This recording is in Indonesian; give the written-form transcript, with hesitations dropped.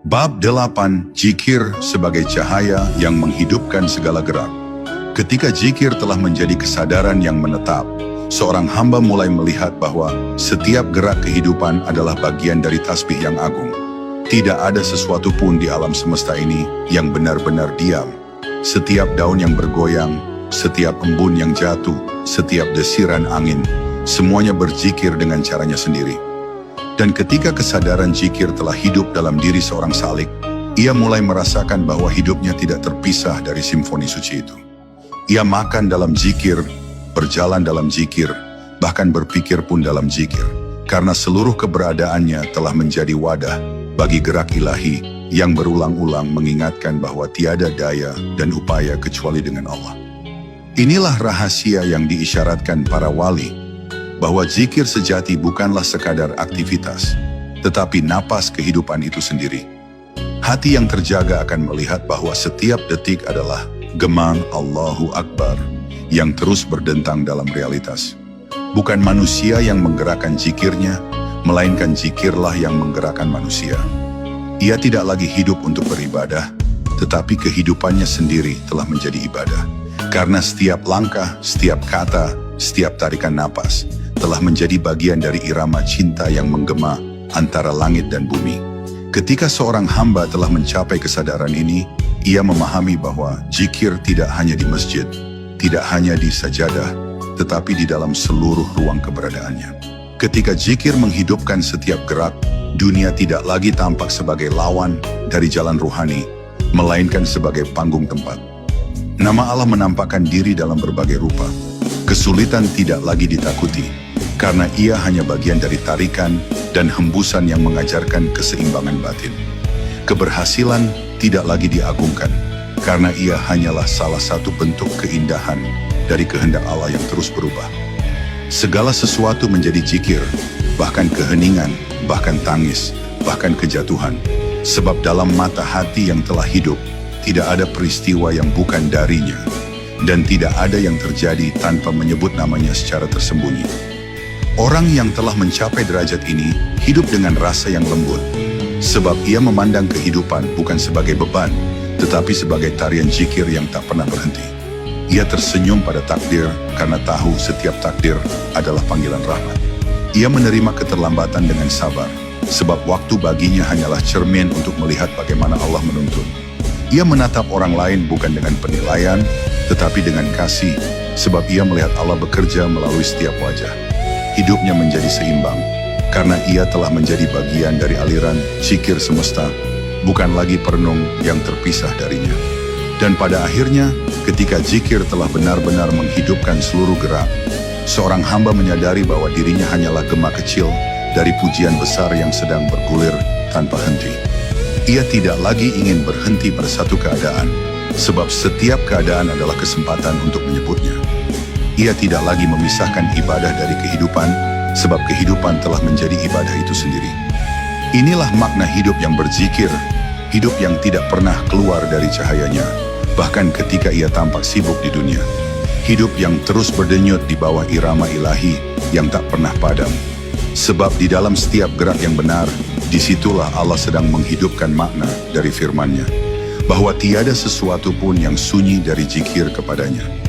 Bab 8. Zikir sebagai cahaya yang menghidupkan segala gerak. Ketika zikir telah menjadi kesadaran yang menetap, seorang hamba mulai melihat bahwa setiap gerak kehidupan adalah bagian dari tasbih yang agung. Tidak ada sesuatu pun di alam semesta ini yang benar-benar diam. Setiap daun yang bergoyang, setiap embun yang jatuh, setiap desiran angin, semuanya berzikir dengan caranya sendiri. Dan ketika kesadaran zikir telah hidup dalam diri seorang salik, ia mulai merasakan bahwa hidupnya tidak terpisah dari simfoni suci itu. Ia makan dalam zikir, berjalan dalam zikir, bahkan berpikir pun dalam zikir, karena seluruh keberadaannya telah menjadi wadah bagi gerak ilahi yang berulang-ulang mengingatkan bahwa tiada daya dan upaya kecuali dengan Allah. Inilah rahasia yang diisyaratkan para wali, bahwa zikir sejati bukanlah sekadar aktivitas, tetapi napas kehidupan itu sendiri. Hati yang terjaga akan melihat bahwa setiap detik adalah gema Allahu Akbar yang terus berdentang dalam realitas. Bukan manusia yang menggerakkan zikirnya, melainkan zikirlah yang menggerakkan manusia. Ia tidak lagi hidup untuk beribadah, tetapi kehidupannya sendiri telah menjadi ibadah. Karena setiap langkah, setiap kata, setiap tarikan napas telah menjadi bagian dari irama cinta yang menggema antara langit dan bumi. Ketika seorang hamba telah mencapai kesadaran ini, ia memahami bahwa zikir tidak hanya di masjid, tidak hanya di sajadah, tetapi di dalam seluruh ruang keberadaannya. Ketika zikir menghidupkan setiap gerak, dunia tidak lagi tampak sebagai lawan dari jalan ruhani, melainkan sebagai panggung tempat. Nama Allah menampakkan diri dalam berbagai rupa. Kesulitan tidak lagi ditakuti, karena ia hanya bagian dari tarikan dan hembusan yang mengajarkan keseimbangan batin. Keberhasilan tidak lagi diagungkan, karena ia hanyalah salah satu bentuk keindahan dari kehendak Allah yang terus berubah. Segala sesuatu menjadi zikir, bahkan keheningan, bahkan tangis, bahkan kejatuhan. Sebab dalam mata hati yang telah hidup, tidak ada peristiwa yang bukan darinya, dan tidak ada yang terjadi tanpa menyebut namanya secara tersembunyi. Orang yang telah mencapai derajat ini hidup dengan rasa yang lembut, sebab ia memandang kehidupan bukan sebagai beban, tetapi sebagai tarian zikir yang tak pernah berhenti. Ia tersenyum pada takdir karena tahu setiap takdir adalah panggilan rahmat. Ia menerima keterlambatan dengan sabar, sebab waktu baginya hanyalah cermin untuk melihat bagaimana Allah menuntun. Ia menatap orang lain bukan dengan penilaian, tetapi dengan kasih, sebab ia melihat Allah bekerja melalui setiap wajah. Hidupnya menjadi seimbang, karena ia telah menjadi bagian dari aliran zikir semesta, bukan lagi perenung yang terpisah darinya. Dan pada akhirnya, ketika zikir telah benar-benar menghidupkan seluruh gerak, seorang hamba menyadari bahwa dirinya hanyalah gema kecil dari pujian besar yang sedang bergulir tanpa henti. Ia tidak lagi ingin berhenti pada satu keadaan, sebab setiap keadaan adalah kesempatan untuk menyebutnya. Ia tidak lagi memisahkan ibadah dari kehidupan, sebab kehidupan telah menjadi ibadah itu sendiri. Inilah makna hidup yang berzikir, hidup yang tidak pernah keluar dari cahayanya, bahkan ketika ia tampak sibuk di dunia. Hidup yang terus berdenyut di bawah irama ilahi yang tak pernah padam. Sebab di dalam setiap gerak yang benar, disitulah Allah sedang menghidupkan makna dari firman-Nya, bahwa tiada sesuatu pun yang sunyi dari zikir kepadanya.